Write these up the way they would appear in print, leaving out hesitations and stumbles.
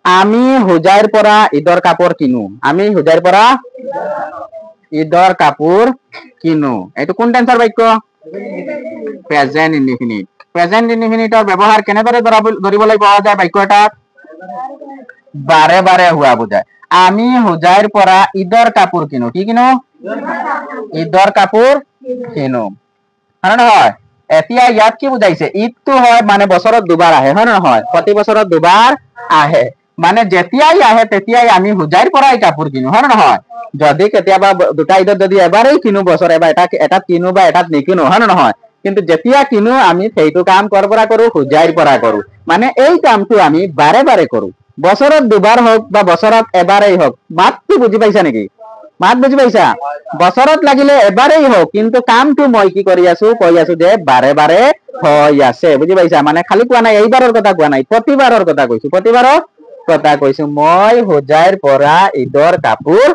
আমি হুজাইৰ পৰা ঈদৰ কাপোৰ কিনো আমি হুজাইৰ পৰা ঈদৰ কাপোৰ কিনো এইটো কোন টেন্সৰ বাক্য প্ৰেজেন্ট ইনডিফিনিট প্ৰেজেন্ট ইনডিফিনিটৰ ব্যৱহাৰ কেনেদৰে ধৰিবলৈ পোৱা যায় বাক্য এটাত বাৰে বাৰে হোৱা বুজায় আমি হুজাইৰ পৰা ঈদৰ কাপোৰ কিনো কি কিনো ঈদৰ কাপোৰ কিনো হয় নহয় এতিয়া ইয়াত কি বুজাইছে ঈদটো হয় মানে বছৰত দুবাৰ আহে হয় নহয় প্ৰতি বছৰত দুবাৰ আহে মানে যেতিয়াই আহে তেতিয়াই আমি হুজাইৰ পৰাই কাপোৰ কিনো হয় নহয় যদি কেতিয়াবা দুটা ঈদত যদি এবাৰেই কিনো বছৰ এবাৰ এটাত কিনো বা এটাত নিকিনো হয় নহয় কিন্তু যেতিয়া কিনো আমি সেইটো কাম কৰ পৰা কৰো হুজাইৰ পৰা কৰো মানে এই কামটো আমি বাৰে বাৰে কৰো বছৰত দুবাৰ হোক বা বছৰত এবাৰেই হোক মাতটো বুজি পাইছা নেকি মাত বুজি পাইছা বছৰত লাগিলে এবাৰেই হোক কিন্তু কামটো মই কি কৰি আছো কৈ আছো যে বাৰে বাৰে হৈ আছে বুজি পাইছা মানে খালি কোৱা নাই এইবাৰৰ কথা কোৱা নাই প্ৰতিবাৰৰ কথা কৈছো প্ৰতিবাৰৰ কথা কৈছো মই হুজাইৰ পৰা ঈদৰ কাপোৰ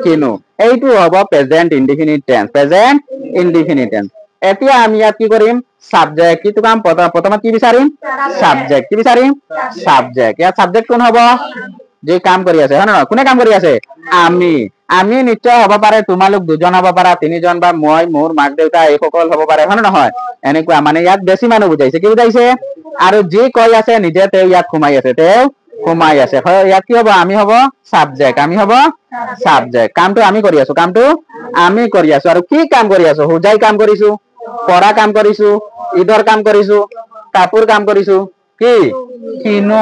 কিনো এইটো হ'ব present indefinite tense present indefinite tense এতিয়া আমি ইয়াত কি কৰিম সাবজেক্ট কিটো কাম প্ৰথমত কি বিচাৰিম সাবজেক্ট কি বিচাৰিম সাবজেক্ট ইয়াত সাবজেক্ট কোন হ'ব যে কাম কৰি আছে হয় নহয় কোনে কাম কৰি আছে আমি আমি নিশ্চয় হ'ব পাৰে তোমালোক দুজন হ'ব পাৰা তিনিজন বা মই মোৰ মাক দেউতা এই সকল হ'ব পাৰে হয় নহয় এনেকুৱা মানে ইয়াত বেছি মানুহ বুজাইছে কি বুজাইছে আৰু যি কৈ আছে নিজে তেওঁ ইয়াত সোমাই আছে তেওঁ সোমাই আছে ইয়াত কি হ'ব আমি হ'ব সাবজেক্ট আমি হ'ব সাবজেক্ট কামটো আমি কৰি আছো কামটো আমি কৰি আছো আৰু কি কাম কৰি আছো হুজাই কাম কৰিছো পঢ়া কাম কৰিছো ঈদৰ কাম কৰিছো কাপোৰ কাম কৰিছো কি কিনো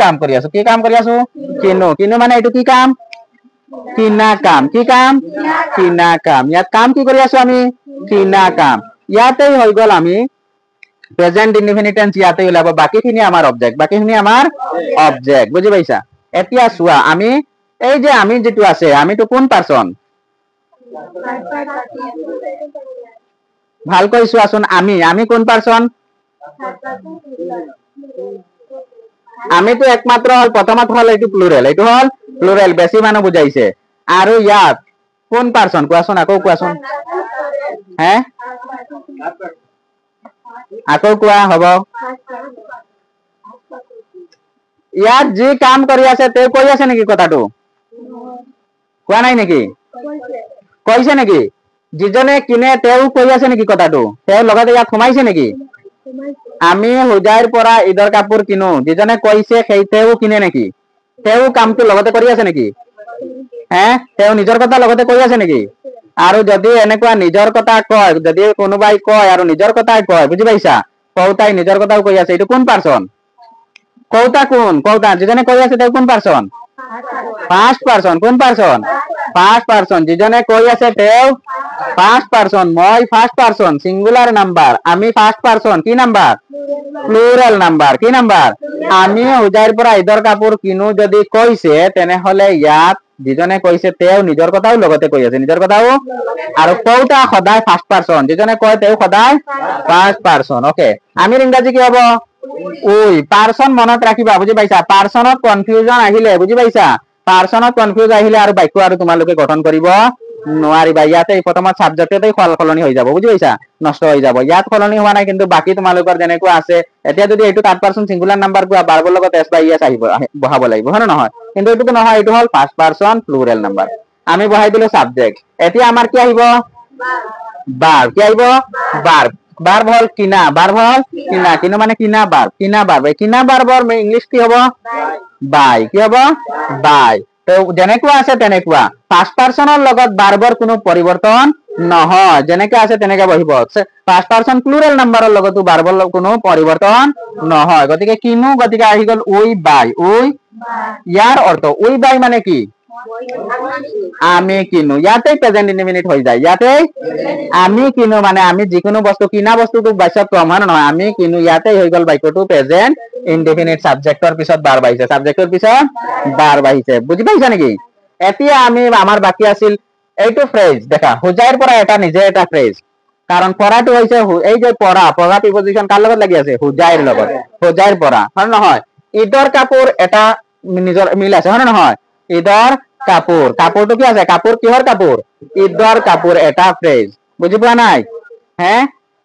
কাম কৰি আছো কি কাম কৰি আছো কিনো মানে এইটো কি কাম কিনা কাম কি কাম কিনা কাম ইয়াত কাম কি কৰি আছো আমি কিনা কাম ইয়াতেই হৈ গ'ল আমি প্ৰেজেন্ট ইনডিফিনিট টেন্স ইয়াতেই ওলাব বাকিখিনি আমাৰ অবজেক্ট বুজি পাইছা এতিয়া চোৱা আমি এই যে আমি যেটো আছে আমিটো কোন পাৰসন ভালকৈ চোৱাচোন আমি কোন পাৰসন আমিতো একমাত্ৰ হল প্ৰথমত হল এইটো প্লুৰেল বেছি মানুহ বুজাইছে আৰু ইয়াত কোন পাৰসন কোৱাচোন আকৌ কোৱাচোন হে আকৌ কোৱা হ'ব ইয়াত যি কাম কৰি আছে তেওঁ কৈ আছে নেকি কথাটো কোৱা নাই নেকি কৈছে নেকি যিজনে কিনে তেওঁ কৈ আছে নেকি কথাটো তেওঁ লগতে ইয়াত সোমাইছে নেকি আমি হুজাইৰ পৰা ঈদৰ কাপোৰ কিনো যিজনে কৈছে সেই তেওঁ কিনে নেকি তেওঁ কামটো লগতে কৰি আছে নেকি হে তেওঁ নিজৰ কথা লগতে কৈ আছে নেকি আৰু যদি এনেকুৱা নিজৰ কথা কয় যদি কোনোবাই কয় আৰু নিজৰ কথাই কয় বুজি পাইছা কওতাই নিজৰ কথাও কৈ আছে এইটো কোন পাৰসন কওতা কোন কওতা যিজনে কৈ আছে তেওঁ কোন পাৰসন ফাৰ্স্ট পাৰসন কোন পাৰসন ফাৰ্স্ট পাৰসন যিজনে কৈ আছে তেওঁ ফাৰ্স্ট পাৰসন মই ফাৰ্স্ট পাৰসন সিঙ্গুলাৰ নাম্বাৰ আমি ফাৰ্স্ট পাৰসন কি নাম্বাৰ প্লুৰাল নাম্বাৰ কি নাম্বাৰ আমি হুজাইৰ পৰা ঈদৰ কাপোৰ কিনো যদি কৈছে তেনেহলে ইয়াত যিজনে কৈছে তেওঁ নিজৰ কথাও লগতে কৈ আছে নিজৰ কথাও আৰু কওতা সদায় ফাৰ্স্ট পাৰসন যিজনে কয় তেওঁ সদায় ফাৰ্স্ট পাৰসন ওকে আমি ইংৰাজী কি হ'ব ওই পাৰসন মনত ৰাখিবা বুজি পাইছা পাৰসনত কনফিউজন আহিলে বুজি পাইছা পাৰসনত কনফিউজ আহিলে আৰু বাক্য আৰু তোমালোকে গঠন কৰিব নোৱাৰিবা ইয়াতে প্ৰথমত সাবজেক্টতেই সলনি হৈ যাব বুজি পাইছা নষ্ট হৈ যাব ইয়াত সলনি হোৱা নাই কিন্তু বাকি তোমালোকৰ যেনেকুৱা আছে এতিয়া যদি এইটো থাৰ্ড পাৰসন সিঙ্গুলাৰ নাম্বাৰ কোৱা ভাৰ্বৰ লগত এস বা ইএস আহিব বহাব লাগিব হয় নহয় কিন্তু এইটো নহয় এইটো হল ফার্স্ট পারসন প্লুরাল নাম্বার আমি বহাই দিলো সাবজেক্ট এতিয়া আমাৰ কি আহিব ভাৰ্ব কি আহিব ভাৰ্ব হল কিনা কিনো মানে কিনা ভাৰ্বৰ ইংলিশ কি হ'ব বাই কি হ'ব বাই তো যেনেকুৱা আছে তেনেকুৱা ফাৰ্স্ট পাৰসনৰ লগত ভাৰ্বৰ কোনো পৰিৱৰ্তন নহয় যেনেকৈ আছে তেনেকৈ বহিব ফাৰ্স্ট পাৰসন প্লুৰাল নাম্বাৰৰ লগতো ভাৰ্বৰ কোনো পৰিৱৰ্তন নহয় গতিকে কিনো গতিকে আহি গল উই বাই ইয়াৰ অৰ্থ উই বাই মানে কি আমি কিনো ইয়াতেই প্ৰেজেন্ট ইনডিফিনিট হৈ যায় ইয়াতেই আমি কিনো মানে আমি যিকোনো বস্তু কিনা বস্তুটোক বাচ্যত কম হয় নহয় আমি কিনো ইয়াতেই হৈ গল বাক্যটো প্ৰেজেন্ট ইনডিফিনিট সাবজেক্টৰ পিছত ভাৰ্ব আহিছে সাবজেক্টৰ পিছত ভাৰ্ব আহিছে বুজি পাইছা নেকি এতিয়া আমি আমাৰ বাকি আছিল এইটো ফ্ৰেজ দেখা হুজাইৰ পৰা এটা নিজে এটা ফ্ৰেজ কাৰণ পঢ়াটো হৈছে এই যে পঢ়া প্ৰিপজিশন কাৰ লগত লাগি আছে হুজাইৰ লগত হুজাইৰ পৰা হয় নহয় ঈদৰ কাপোৰ এটা নিজৰ মিল আছে হয় নহয় ঈদৰ কাপোৰটো কি আছে কাপোৰ কিহৰ কাপোৰ ঈদৰ কাপোৰ এটা ফ্ৰেজ বুজি পোৱা নাই হে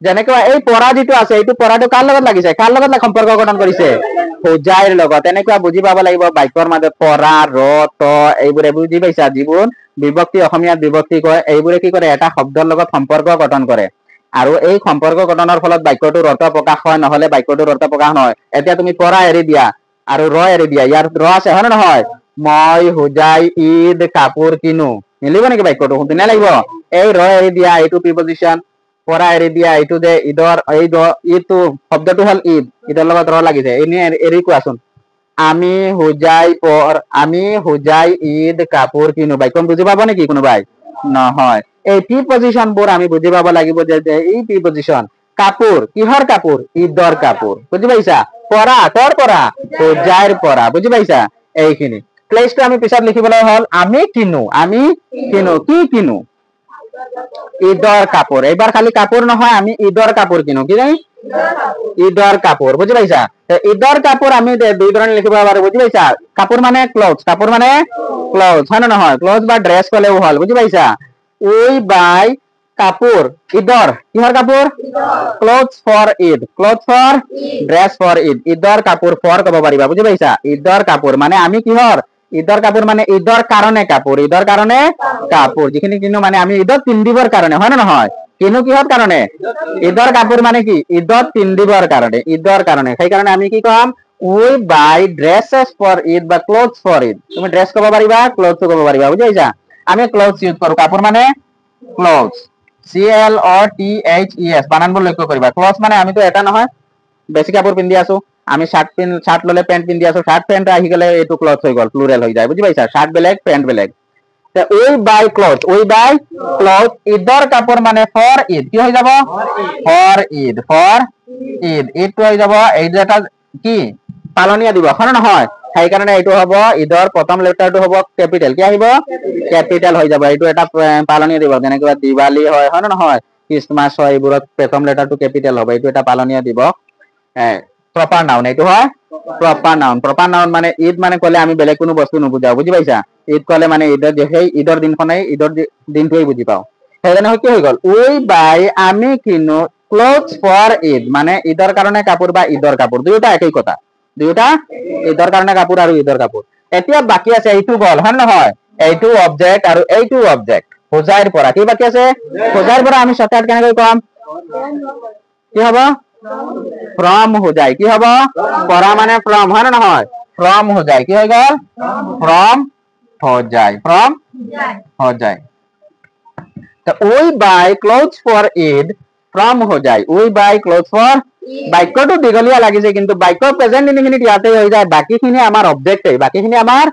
যেনেকৈ এই পঢ়া যিটো আছে এইটো পঢ়াটো কাৰ লগত লাগিছে কাৰ লগত সম্পৰ্ক গঠন কৰিছে হোজাইৰ লগত এনেকুৱা বুজি পাব লাগিব বাক্যৰ মাজত পৰা ৰ ত এইবোৰে বুজি পাইছা যিবোৰ বিভক্তি অসমীয়াত বিভক্তি কয় এইবোৰে কি কৰে এটা শব্দৰ লগত সম্পৰ্ক গঠন কৰে আৰু এই সম্পৰ্ক গঠনৰ ফলত বাক্যটোৰ অৰ্থ প্ৰকাশ হয় নহলে বাক্যটোৰ অৰ্থ প্ৰকাশ নহয় এতিয়া তুমি পৰা এৰি দিয়া আৰু ৰ এৰি দিয়া ইয়াৰ ৰ আছে হয় নে নহয় মই হোজাই ঈদ কাপোৰ কিনো মিলিব নেকি বাক্যটো ধুনীয়া লাগিব এই ৰ এৰি দিয়া এইটো প্ৰিপজিশন পৰা এৰি দিয়া এইটো যে ঈদৰ এই ঈদটো শব্দটো হল ঈদ ঈদৰ লগত ৰ লাগিছে এনে এৰি কোৱাচোন আমি হোজাই ঈদ কাপোৰ কিনো বাক্য বুজি পাব নেকি কোনোবাই নহয় এই প্ৰিপজিশন বোৰ আমি বুজি পাব লাগিব যে এই প্ৰিপজিশন কাপোৰ কিহৰ কাপোৰ ঈদৰ কাপোৰ বুজি পাইছা পৰা কৰ পৰা হোজাইৰ পৰা বুজি পাইছা এইখিনি প্লেসটো আমি পিছত লিখিবলৈ হল আমি কিনো কি কিনো ঈদৰ কাপোৰ এইবাৰ খালি কাপোৰ নহয় আমি ঈদৰ কাপোৰ কিনো কি জানি ঈদৰ কাপোৰ বুজি পাইছা ঈদৰ কাপোৰ আমি দুই ধৰণে লিখিব পাৰো বুজি পাইছা কাপোৰ মানে ক্লথ হয় নে নহয় ক্লথ বা ড্ৰেছ কলেও হল বুজি পাইছা উই বাই কাপোৰ ঈদৰ কিহৰ কাপোৰ ক্লথ ফৰ ড্ৰেছ ফৰ ঈদৰ কাপোৰ ফৰ কব পাৰিবা বুজি পাইছা ঈদৰ কাপোৰ মানে আমি কিহৰ ঈদৰ কাপোৰ মানে ঈদৰ কাৰণে কাপোৰ যিখিনি কিনো মানে আমি ঈদত পিন্ধিবৰ কাৰণে হয় নে নহয় কিনো কিহৰ কাৰণে ঈদৰ কাপোৰ মানে কি ঈদত পিন্ধিবৰ কাৰণে সেইকাৰণে আমি কি কম we buy dresses for Eid বা ক্লথ ফৰ ঈদ তুমি ড্ৰেছ কব পাৰিবা ক্লথ কব পাৰিবা বুজি পাইছা আমি ক্লথ ইউজ কৰো কাপোৰ মানে ক্লথ CLOTHES বানানবোৰ লক্ষ্য কৰিবা ক্লথ মানে আমিতো এটা নহয় বেছি কাপোৰ পিন্ধি আছো আমি শার্ট ললে প্যান্ট পিন্ধি আছো শার্ট প্যান্ট আহি গলে এইটো ক্লথ হৈ গল প্লুরাল হৈ যায় বুজি পাইছা শার্ট বেলেগ প্যান্ট বেলেগ উই বাই ক্লথ ঈদৰ কাপোৰ মানে ফৰ ঈদ কি হৈ যাব ফৰ ঈদ ঈদটো হৈ যাব এইটো এটা কি পালনীয়া দিবস হয় নহয় সেইকাৰণে এইটো হ'ব ঈদৰ প্ৰথম লেটাৰটো হ'ব ক্যাপিটাল কি আহিব ক্যাপিটাল হৈ যাব এইটো এটা পালনীয়া দিবস যেনেকৈ দিৱালী হয় হয় নহয় ক্ৰিসমাস হয় এইবোৰত প্ৰথম লেটাৰটো ক্যাপিটাল হ'ব এইটো এটা পালনীয়া দিবস প্ৰপাৰ নাউন এইটো হয় প্ৰপাৰ নাউন মানে ঈদ মানে কলে আমি বেলেগ কোনো বস্তু নুবুজাও বুজি পাইছা ঈদ কলে মানে ঈদৰ দিনখনেই ঈদৰ দিনটোৱেই বুজি পাও সেইকাৰণে কি হৈ গল উই বাই আমি কিনো ক্লথ ফৰ ঈদ মানে ঈদৰ কাৰণে কাপোৰ বা ঈদৰ কাপোৰ দুয়োটা একেই কথা দুয়োটা ঈদৰ কাৰণে কাপোৰ আৰু ঈদৰ কাপোৰ এতিয়া বাকি আছে এইটো গল হয় নহয় এইটো অবজেক্ট আৰু এইটো অবজেক্ট হোজাইৰ পৰা কি বাকি আছে হোজাইৰ পৰা আমি শৰ্টকাট কেনেকৈ কম কি হ'ব from হোজাই কি হ'ব পৰা মানে from হয় না নহয় from হোজাই কি হৈ গল from হোজাই তো we buy clothes for Eid from Hojai we buy clothes for বাক্যটো দীঘলীয়া লাগিছে কিন্তু বাক্য প্ৰেজেন্ট ইনডিফিনিট ইয়াতে হৈ যায় বাকিখিনি আমাৰ অবজেক্ট বাকিখিনি আমাৰ